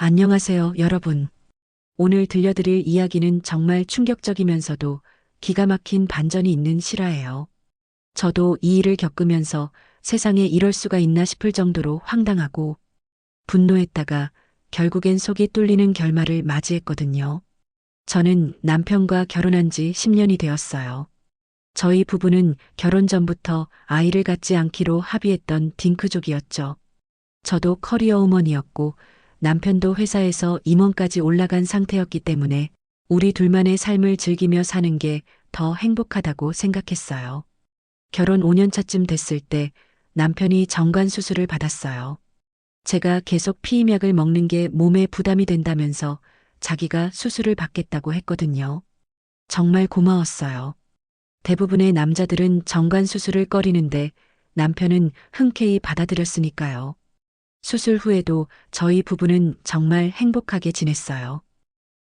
안녕하세요, 여러분. 오늘 들려드릴 이야기는 정말 충격적이면서도 기가 막힌 반전이 있는 실화예요. 저도 이 일을 겪으면서 세상에 이럴 수가 있나 싶을 정도로 황당하고 분노했다가 결국엔 속이 뚫리는 결말을 맞이했거든요. 저는 남편과 결혼한 지 10년이 되었어요. 저희 부부는 결혼 전부터 아이를 갖지 않기로 합의했던 딩크족이었죠. 저도 커리어 우먼이었고 남편도 회사에서 임원까지 올라간 상태였기 때문에 우리 둘만의 삶을 즐기며 사는 게 더 행복하다고 생각했어요. 결혼 5년 차쯤 됐을 때 남편이 정관 수술을 받았어요. 제가 계속 피임약을 먹는 게 몸에 부담이 된다면서 자기가 수술을 받겠다고 했거든요. 정말 고마웠어요. 대부분의 남자들은 정관 수술을 꺼리는데 남편은 흔쾌히 받아들였으니까요. 수술 후에도 저희 부부는 정말 행복하게 지냈어요.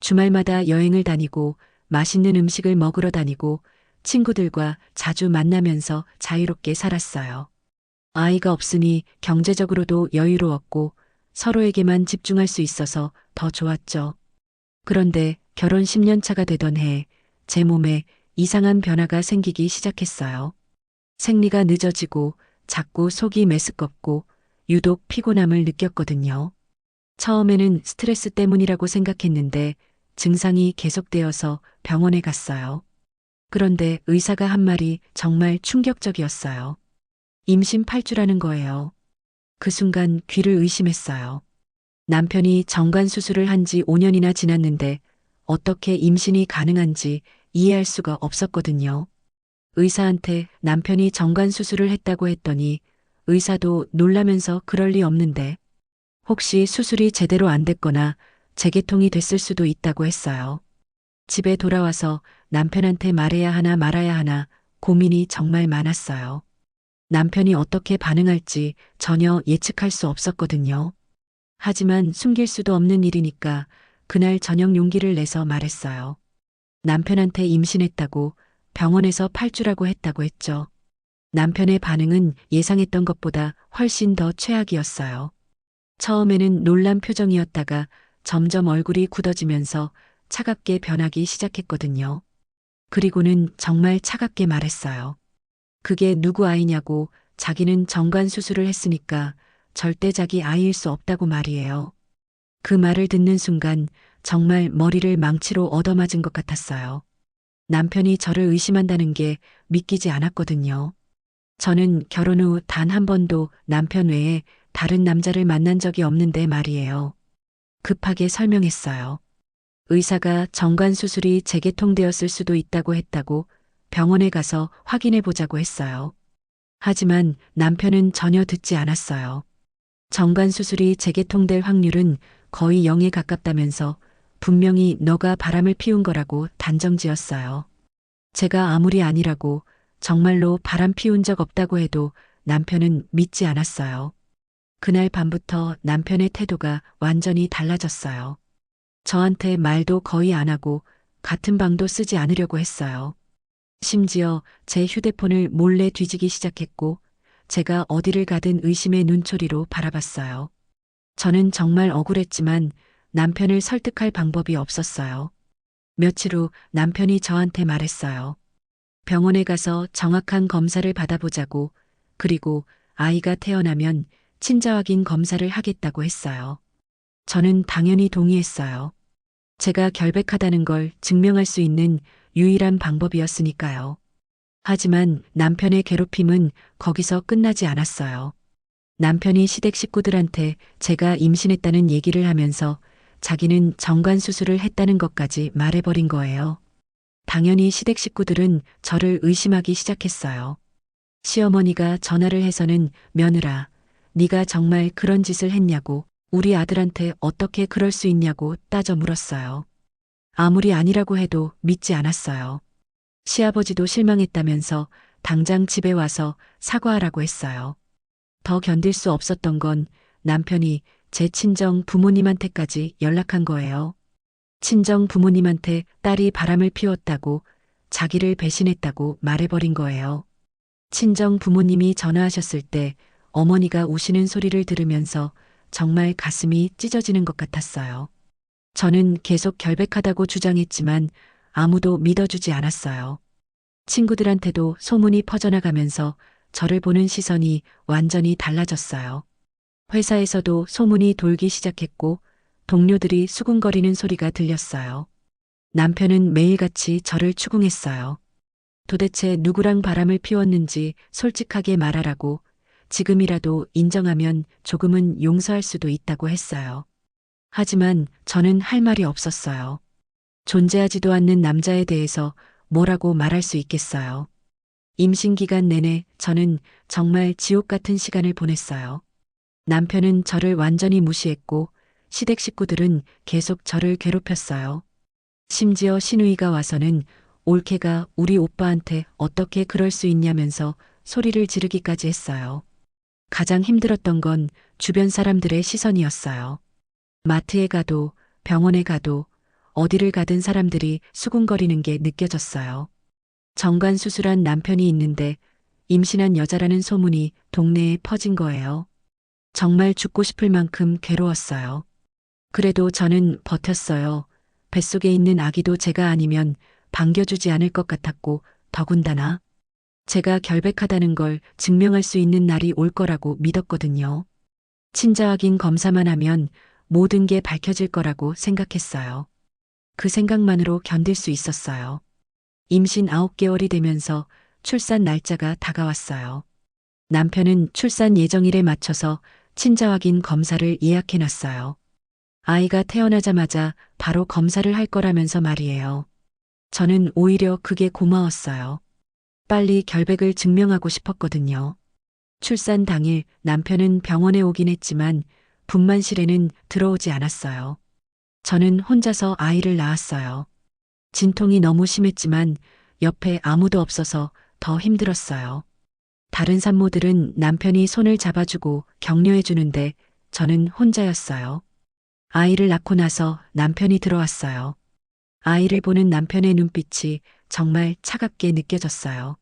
주말마다 여행을 다니고 맛있는 음식을 먹으러 다니고 친구들과 자주 만나면서 자유롭게 살았어요. 아이가 없으니 경제적으로도 여유로웠고 서로에게만 집중할 수 있어서 더 좋았죠. 그런데 결혼 10년 차가 되던 해 제 몸에 이상한 변화가 생기기 시작했어요. 생리가 늦어지고 자꾸 속이 메스껍고 유독 피곤함을 느꼈거든요. 처음에는 스트레스 때문이라고 생각했는데 증상이 계속되어서 병원에 갔어요. 그런데 의사가 한 말이 정말 충격적이었어요. 임신 8주라는 거예요. 그 순간 귀를 의심했어요. 남편이 정관 수술을 한 지 5년이나 지났는데 어떻게 임신이 가능한지 이해할 수가 없었거든요. 의사한테 남편이 정관 수술을 했다고 했더니 의사도 놀라면서 그럴 리 없는데 혹시 수술이 제대로 안 됐거나 재개통이 됐을 수도 있다고 했어요. 집에 돌아와서 남편한테 말해야 하나 말아야 하나 고민이 정말 많았어요. 남편이 어떻게 반응할지 전혀 예측할 수 없었거든요. 하지만 숨길 수도 없는 일이니까 그날 저녁 용기를 내서 말했어요. 남편한테 임신했다고 병원에서 8주라고 했다고 했죠. 남편의 반응은 예상했던 것보다 훨씬 더 최악이었어요. 처음에는 놀란 표정이었다가 점점 얼굴이 굳어지면서 차갑게 변하기 시작했거든요. 그리고는 정말 차갑게 말했어요. 그게 누구 아이냐고 자기는 정관 수술을 했으니까 절대 자기 아이일 수 없다고 말이에요. 그 말을 듣는 순간 정말 머리를 망치로 얻어맞은 것 같았어요. 남편이 저를 의심한다는 게 믿기지 않았거든요. 저는 결혼 후 단 한 번도 남편 외에 다른 남자를 만난 적이 없는데 말이에요. 급하게 설명했어요. 의사가 정관 수술이 재개통되었을 수도 있다고 했다고 병원에 가서 확인해 보자고 했어요. 하지만 남편은 전혀 듣지 않았어요. 정관 수술이 재개통될 확률은 거의 0에 가깝다면서 분명히 너가 바람을 피운 거라고 단정지었어요. 제가 아무리 아니라고 정말로 바람 피운 적 없다고 해도 남편은 믿지 않았어요. 그날 밤부터 남편의 태도가 완전히 달라졌어요. 저한테 말도 거의 안 하고 같은 방도 쓰지 않으려고 했어요. 심지어 제 휴대폰을 몰래 뒤지기 시작했고 제가 어디를 가든 의심의 눈초리로 바라봤어요. 저는 정말 억울했지만 남편을 설득할 방법이 없었어요. 며칠 후 남편이 저한테 말했어요. 병원에 가서 정확한 검사를 받아보자고 그리고 아이가 태어나면 친자 확인 검사를 하겠다고 했어요. 저는 당연히 동의했어요. 제가 결백하다는 걸 증명할 수 있는 유일한 방법이었으니까요. 하지만 남편의 괴롭힘은 거기서 끝나지 않았어요. 남편이 시댁 식구들한테 제가 임신했다는 얘기를 하면서 자기는 정관 수술을 했다는 것까지 말해버린 거예요. 당연히 시댁 식구들은 저를 의심하기 시작했어요. 시어머니가 전화를 해서는 며느라, 네가 정말 그런 짓을 했냐고 우리 아들한테 어떻게 그럴 수 있냐고 따져 물었어요. 아무리 아니라고 해도 믿지 않았어요. 시아버지도 실망했다면서 당장 집에 와서 사과하라고 했어요. 더 견딜 수 없었던 건 남편이 제 친정 부모님한테까지 연락한 거예요. 친정 부모님한테 딸이 바람을 피웠다고 자기를 배신했다고 말해버린 거예요. 친정 부모님이 전화하셨을 때 어머니가 우시는 소리를 들으면서 정말 가슴이 찢어지는 것 같았어요. 저는 계속 결백하다고 주장했지만 아무도 믿어주지 않았어요. 친구들한테도 소문이 퍼져나가면서 저를 보는 시선이 완전히 달라졌어요. 회사에서도 소문이 돌기 시작했고 동료들이 수군거리는 소리가 들렸어요. 남편은 매일같이 저를 추궁했어요. 도대체 누구랑 바람을 피웠는지 솔직하게 말하라고, 지금이라도 인정하면 조금은 용서할 수도 있다고 했어요. 하지만 저는 할 말이 없었어요. 존재하지도 않는 남자에 대해서 뭐라고 말할 수 있겠어요. 임신 기간 내내 저는 정말 지옥 같은 시간을 보냈어요. 남편은 저를 완전히 무시했고 시댁 식구들은 계속 저를 괴롭혔어요. 심지어 시누이가 와서는 올케가 우리 오빠한테 어떻게 그럴 수 있냐면서 소리를 지르기까지 했어요. 가장 힘들었던 건 주변 사람들의 시선이었어요. 마트에 가도 병원에 가도 어디를 가든 사람들이 수군거리는 게 느껴졌어요. 정관 수술한 남편이 있는데 임신한 여자라는 소문이 동네에 퍼진 거예요. 정말 죽고 싶을 만큼 괴로웠어요. 그래도 저는 버텼어요. 뱃속에 있는 아기도 제가 아니면 반겨주지 않을 것 같았고 더군다나 제가 결백하다는 걸 증명할 수 있는 날이 올 거라고 믿었거든요. 친자 확인 검사만 하면 모든 게 밝혀질 거라고 생각했어요. 그 생각만으로 견딜 수 있었어요. 임신 9개월이 되면서 출산 날짜가 다가왔어요. 남편은 출산 예정일에 맞춰서 친자 확인 검사를 예약해놨어요. 아이가 태어나자마자 바로 검사를 할 거라면서 말이에요. 저는 오히려 그게 고마웠어요. 빨리 결백을 증명하고 싶었거든요. 출산 당일 남편은 병원에 오긴 했지만 분만실에는 들어오지 않았어요. 저는 혼자서 아이를 낳았어요. 진통이 너무 심했지만 옆에 아무도 없어서 더 힘들었어요. 다른 산모들은 남편이 손을 잡아주고 격려해주는데 저는 혼자였어요. 아이를 낳고 나서 남편이 들어왔어요. 아이를 보는 남편의 눈빛이 정말 차갑게 느껴졌어요.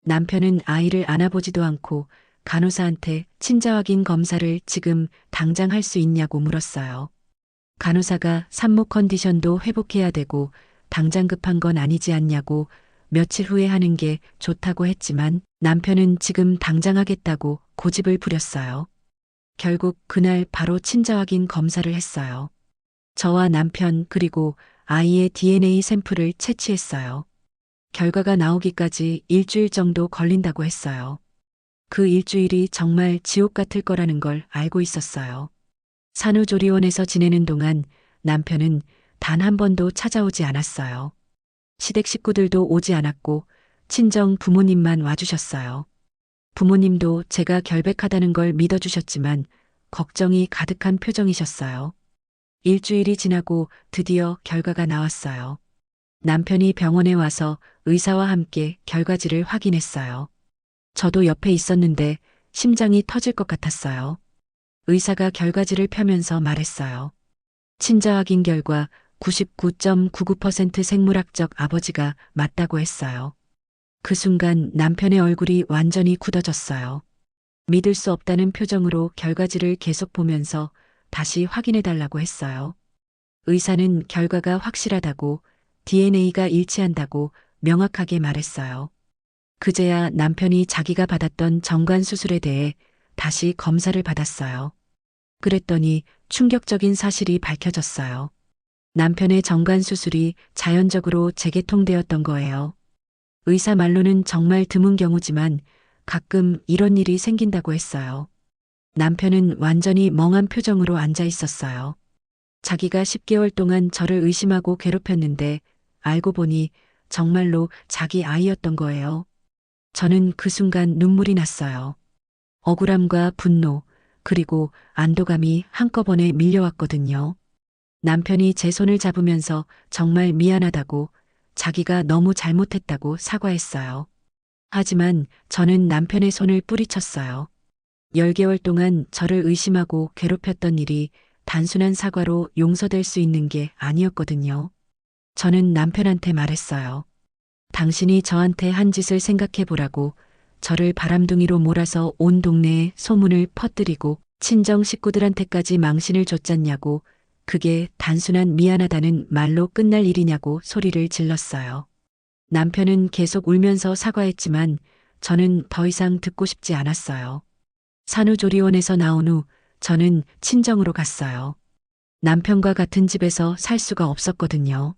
남편은 아이를 안아보지도 않고 간호사한테 친자 확인 검사를 지금 당장 할 수 있냐고 물었어요. 간호사가 산모 컨디션도 회복해야 되고 당장 급한 건 아니지 않냐고 며칠 후에 하는 게 좋다고 했지만 남편은 지금 당장 하겠다고 고집을 부렸어요. 결국 그날 바로 친자 확인 검사를 했어요. 저와 남편 그리고 아이의 DNA 샘플을 채취했어요. 결과가 나오기까지 일주일 정도 걸린다고 했어요. 그 일주일이 정말 지옥 같을 거라는 걸 알고 있었어요. 산후조리원에서 지내는 동안 남편은 단 한 번도 찾아오지 않았어요. 시댁 식구들도 오지 않았고 친정 부모님만 와주셨어요. 부모님도 제가 결백하다는 걸 믿어주셨지만 걱정이 가득한 표정이셨어요. 일주일이 지나고 드디어 결과가 나왔어요. 남편이 병원에 와서 의사와 함께 결과지를 확인했어요. 저도 옆에 있었는데 심장이 터질 것 같았어요. 의사가 결과지를 펴면서 말했어요. 친자 확인 결과 99.99% 생물학적 아버지가 맞다고 했어요. 그 순간 남편의 얼굴이 완전히 굳어졌어요. 믿을 수 없다는 표정으로 결과지를 계속 보면서 다시 확인해달라고 했어요. 의사는 결과가 확실하다고 DNA가 일치한다고 명확하게 말했어요. 그제야 남편이 자기가 받았던 정관 수술에 대해 다시 검사를 받았어요. 그랬더니 충격적인 사실이 밝혀졌어요. 남편의 정관 수술이 자연적으로 재개통되었던 거예요. 의사 말로는 정말 드문 경우지만 가끔 이런 일이 생긴다고 했어요. 남편은 완전히 멍한 표정으로 앉아 있었어요. 자기가 10개월 동안 저를 의심하고 괴롭혔는데 알고 보니 정말로 자기 아이였던 거예요. 저는 그 순간 눈물이 났어요. 억울함과 분노, 그리고 안도감이 한꺼번에 밀려왔거든요. 남편이 제 손을 잡으면서 정말 미안하다고, 자기가 너무 잘못했다고 사과했어요. 하지만 저는 남편의 손을 뿌리쳤어요. 10개월 동안 저를 의심하고 괴롭혔던 일이 단순한 사과로 용서될 수 있는 게 아니었거든요. 저는 남편한테 말했어요. 당신이 저한테 한 짓을 생각해 보라고. 저를 바람둥이로 몰아서 온 동네에 소문을 퍼뜨리고 친정 식구들한테까지 망신을 줬잖냐고, 그게 단순한 미안하다는 말로 끝날 일이냐고 소리를 질렀어요. 남편은 계속 울면서 사과했지만 저는 더 이상 듣고 싶지 않았어요. 산후조리원에서 나온 후 저는 친정으로 갔어요. 남편과 같은 집에서 살 수가 없었거든요.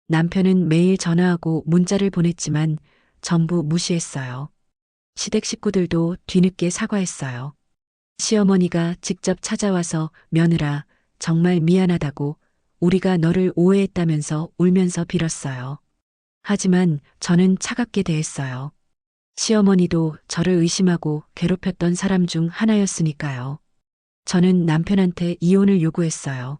남편은 매일 전화하고 문자를 보냈지만 전부 무시했어요. 시댁 식구들도 뒤늦게 사과했어요. 시어머니가 직접 찾아와서 며느라 정말 미안하다고 우리가 너를 오해했다면서 울면서 빌었어요. 하지만 저는 차갑게 대했어요. 시어머니도 저를 의심하고 괴롭혔던 사람 중 하나였으니까요. 저는 남편한테 이혼을 요구했어요.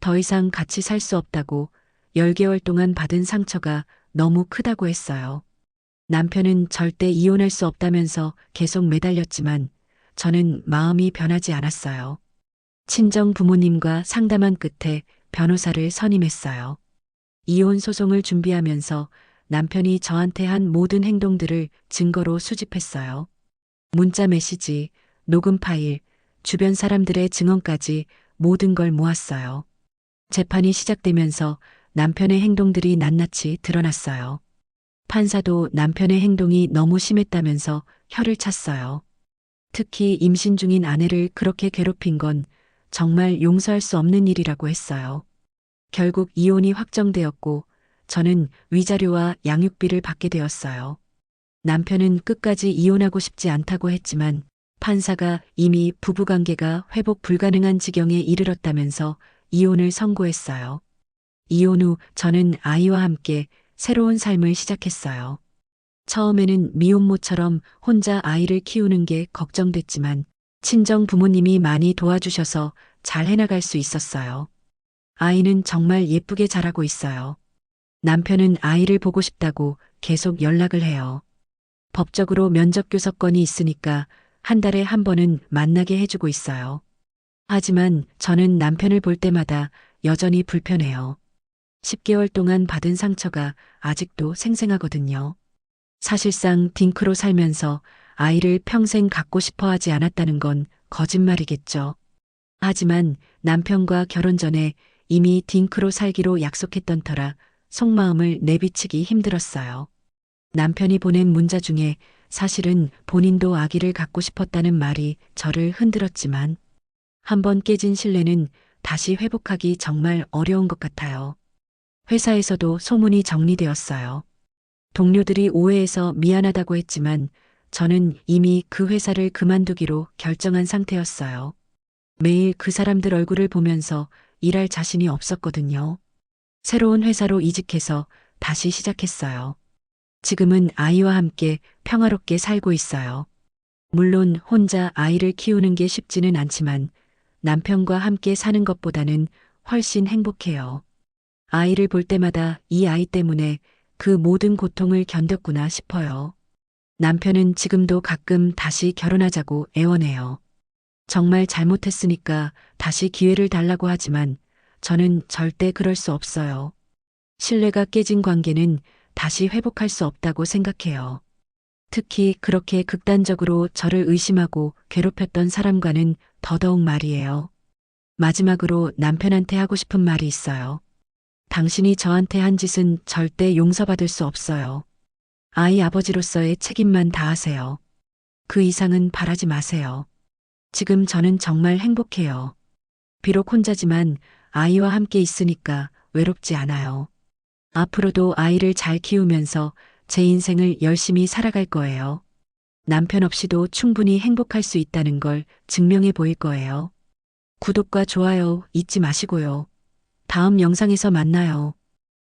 더 이상 같이 살 수 없다고 10개월 동안 받은 상처가 너무 크다고 했어요. 남편은 절대 이혼할 수 없다면서 계속 매달렸지만 저는 마음이 변하지 않았어요. 친정 부모님과 상담한 끝에 변호사를 선임했어요. 이혼 소송을 준비하면서 남편이 저한테 한 모든 행동들을 증거로 수집했어요. 문자 메시지, 녹음 파일, 주변 사람들의 증언까지 모든 걸 모았어요. 재판이 시작되면서 남편의 행동들이 낱낱이 드러났어요. 판사도 남편의 행동이 너무 심했다면서 혀를 찼어요. 특히 임신 중인 아내를 그렇게 괴롭힌 건 정말 용서할 수 없는 일이라고 했어요. 결국 이혼이 확정되었고 저는 위자료와 양육비를 받게 되었어요. 남편은 끝까지 이혼하고 싶지 않다고 했지만 판사가 이미 부부관계가 회복 불가능한 지경에 이르렀다면서 이혼을 선고했어요. 이혼 후 저는 아이와 함께 새로운 삶을 시작했어요. 처음에는 미혼모처럼 혼자 아이를 키우는 게 걱정됐지만 친정 부모님이 많이 도와주셔서 잘 해나갈 수 있었어요. 아이는 정말 예쁘게 자라고 있어요. 남편은 아이를 보고 싶다고 계속 연락을 해요. 법적으로 면접 교섭권이 있으니까 한 달에 한 번은 만나게 해주고 있어요. 하지만 저는 남편을 볼 때마다 여전히 불편해요. 10개월 동안 받은 상처가 아직도 생생하거든요. 사실상 딩크로 살면서 아이를 평생 갖고 싶어 하지 않았다는 건 거짓말이겠죠. 하지만 남편과 결혼 전에 이미 딩크로 살기로 약속했던 터라 속마음을 내비치기 힘들었어요. 남편이 보낸 문자 중에 사실은 본인도 아기를 갖고 싶었다는 말이 저를 흔들었지만 한번 깨진 신뢰는 다시 회복하기 정말 어려운 것 같아요. 회사에서도 소문이 정리되었어요. 동료들이 오해해서 미안하다고 했지만 저는 이미 그 회사를 그만두기로 결정한 상태였어요. 매일 그 사람들 얼굴을 보면서 일할 자신이 없었거든요. 새로운 회사로 이직해서 다시 시작했어요. 지금은 아이와 함께 평화롭게 살고 있어요. 물론 혼자 아이를 키우는 게 쉽지는 않지만 남편과 함께 사는 것보다는 훨씬 행복해요. 아이를 볼 때마다 이 아이 때문에 그 모든 고통을 견뎠구나 싶어요. 남편은 지금도 가끔 다시 결혼하자고 애원해요. 정말 잘못했으니까 다시 기회를 달라고 하지만 저는 절대 그럴 수 없어요. 신뢰가 깨진 관계는 다시 회복할 수 없다고 생각해요. 특히 그렇게 극단적으로 저를 의심하고 괴롭혔던 사람과는 더더욱 말이에요. 마지막으로 남편한테 하고 싶은 말이 있어요. 당신이 저한테 한 짓은 절대 용서받을 수 없어요. 아이 아버지로서의 책임만 다하세요. 그 이상은 바라지 마세요. 지금 저는 정말 행복해요. 비록 혼자지만 아이와 함께 있으니까 외롭지 않아요. 앞으로도 아이를 잘 키우면서 제 인생을 열심히 살아갈 거예요. 남편 없이도 충분히 행복할 수 있다는 걸 증명해 보일 거예요. 구독과 좋아요 잊지 마시고요. 다음 영상에서 만나요.